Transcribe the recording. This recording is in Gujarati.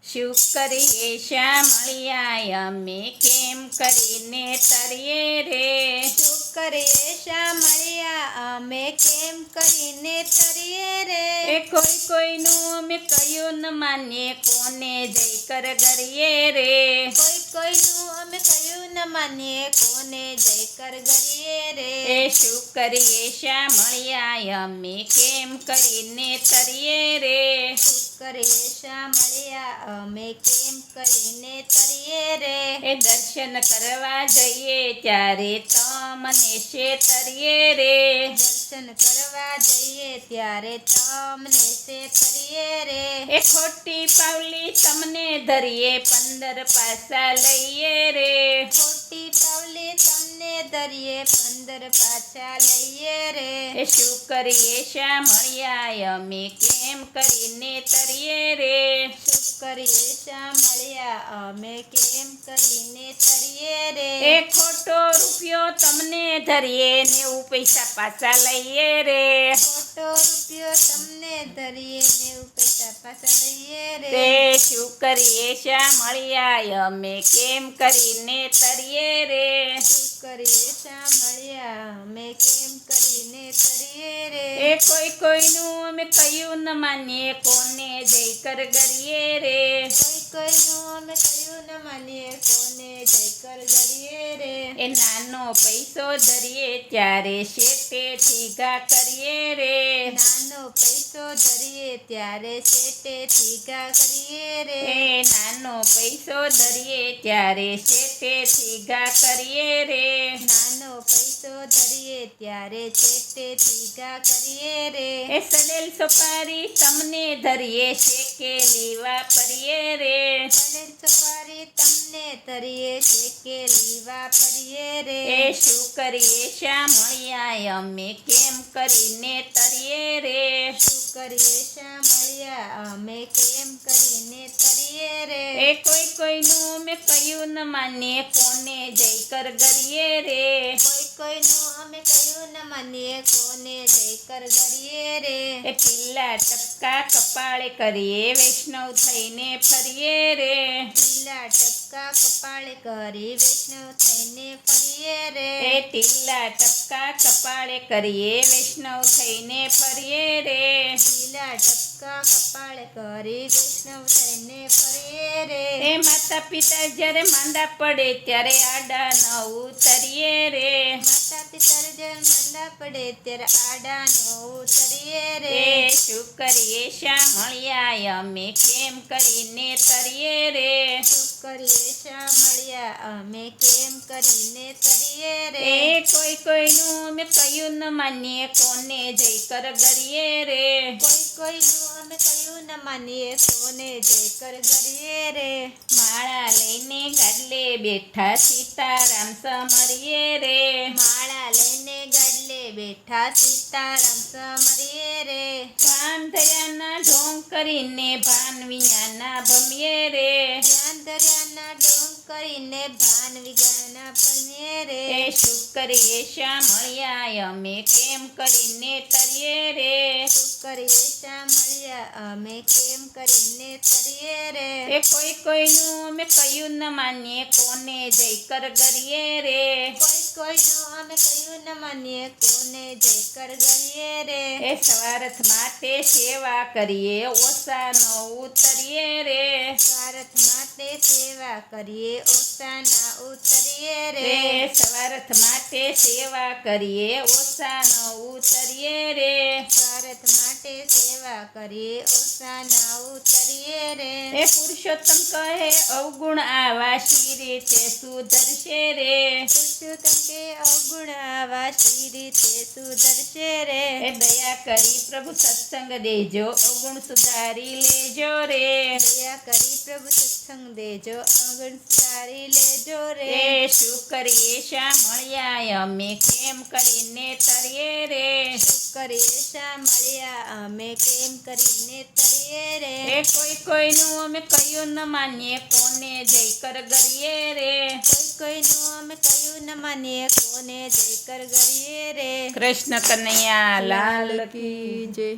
શું કરીએ શામળિયા અમે કેમ કરીને તરીએ રે? શું કરીએ શામળિયા અમે કેમ કરીને તરીએ રે? એ કોઈ કોઈનું અમે કયું ન માનીએ કોને જય કર ગરીએ રે? કોઈ કોઈનું અમે કયું ન માનીએ કોને જય કર ગરીએ રે? એ શું કરીએ શામળિયા અમે કેમ કરીને તરીએ રે? શું કરીએ શામળિયા અમે કેમ કરીને તરીએ રે? એ દર્શન કરવા જઈએ ત્યારે તમને શેતરીએ રે? દર્શન કરવા જઈએ ત્યારે તમને શેતરીએ રે? એ ખોટી પાવલી તમને ધરીએ 15 પાસા લઈએ રે? ખોટી પાવલી તમને ધરીએ 15 પાછા લઈએ રે? એ શું કરીએ શામળિયા અમે કેમ કરીને તરીએ રે? શું કરીએ શામળિયા અમે કેમ કરીને તરીએ રે? એ ખોટો રૂપિયો તમને ધરીએ 90 પૈસા પાછા લઈએ રે? ખોટો રૂપિયો તમને ધરીએ 90 પૈસા પાછા લઈએ રે? તે શું કરીએ શામળિયા અમે કેમ કરીને તરીએ રે? શું કરીએ શામળિયા અમે કેમ કરીને તરીએ રે? એ કોઈ કોઈનું અમે કયું ન માનીએ કોને જય કર ગરીએ રે? કોઈ કોઈનું અમે કયું ન માનીએ કોને જય કર ગરીએ રે? એ નાનો પૈસો ધરીએ ત્યારે શેઠેથી ઘા કરીએ રે? નાનો પૈસો ધરીએ ત્યારે શેઠેથી ઘા કરીએ રે? એ નાનો પૈસો ધરીએ ત્યારે શેઠેથી ઘા કરીએ રે? નાનો પૈસો ધરીએ ત્યારે શેઠેથી ઘા કરીએ રે? એ સડેલ સોપારી તમને ધરીએ શેકેલી વાપરીએ રે? સડેલ સોપારી તમને ધરીએ શેકેલી વાપરીએ રે? એ શું કરીએ શામળિયા અમે કેમ કરીને તરીએ રે? શું કરીએ શામળિયા અમે કેમ કરીને તરીએ રે? એ કોઈ કોઈનું અમે કયું ન માનીએ કોને જય કર ગરીએ રે? કોઈ કોઈનું અમે કયું ન માનીએ કોને જય કર ગરીએ રે? એ ટીલા ટપકા કપાળે કરીએ વૈષ્ણવ થઈને ફરીએ રે? ટીલા ટપકા કપાળે કરી વૈષ્ણવ થઈને ફરીએ રે? એ ટીલા ટપકા કપાળે કરીએ વૈષ્ણવ થઈને ફરીએ રે? ટીલા ટપકા કપાળે કરી વૈષ્ણવ થઈને ફરીએ રે? એ માતા પિતા જ્યારે માંદા પડે ત્યારે આડા ન ઉતરીએ રે? માતા પિતા જ્યારે માંદા પડે ત્યારે આડા ન ઉતરીએ રે? એ શું કરીએ શામળિયા અમે કેમ કરીને તરીએ રે? શું કરીએ શામળિયા અમે કેમ કરીને તરીએ રે? એ કોઈ કોઈનું અમે કયું ન માનીએ કોને જય કર ગરીએ રે? કોઈ કોઈનું અમે કયું ન માનીએ કોને જય કર ગરીએ રે? માળા લઈને ગાડલે બેઠા સીતારામ સમરીએ રે? માળા લઈને ગાડલે બેઠા સીતારામ સમરીએ રે? ભાન ધર્યાના ઢોંગ કરીને ભાન વિયાના ભમીએ રે? ધ્યાન ધર્યાના ઢોંગ કરીને ભાન વિગાના ભમીએ રે? એ શું કરીએ શામળિયા અમે કેમ કરીને તરીએ રે? શું કરીએ શામળિયા અમે કેમ કરીને તરીએ રે? એ કોઈ કોઈનું અમે કયું ન માનીએ કોને જય કર ગરીએ રે? કોઈ કોઈનું અમે કયું ન માનીએ કોને જય કર ગરીએ રે? એ સ્વાર્થ માટે સેવા કરીએ ઓછા ન ઉતરીએ રે? સ્વાર્થ માટે સેવા કરીએ ઓછા ના ઉતરીએ રે? રે સ્વાર્થ માટે સેવા કરીએ ઓછા ન ઉતરીએ રે? સ્વાર્થ માટે સેવા કરીએ ઓછા ના ઉતરીએ રે? એ પુરુષોત્તમ કહે અવગુણ આવા શી રીતે સુધરશે રે? પુરુષોત્તમ કે અવગુણ આવા શી રીતે સુધરશે રે? એ દયા કરી પ્રભુ સત્સંગ દેજો અવગુણ સુધારી લેજો રે? દયા કરી પ્રભુ સત્સંગ દેજો અવગુણ સુધારી લેજો રે? એ શું કરીએ શામળિયા અમે કેમ કરીને તરીએ રે? શું કરીએ શામળિયા અમે કેમ કરીને તરીએ રે? એ કોઈ કોઈનું અમે કયું ન માનીએ કોને જય કર ગરીએ રે? કોઈ કોઈનું અમે કયું ન માનીએ કોને જય કર ગરીએ રે? કૃષ્ણ કનૈયા લાલ કી જય.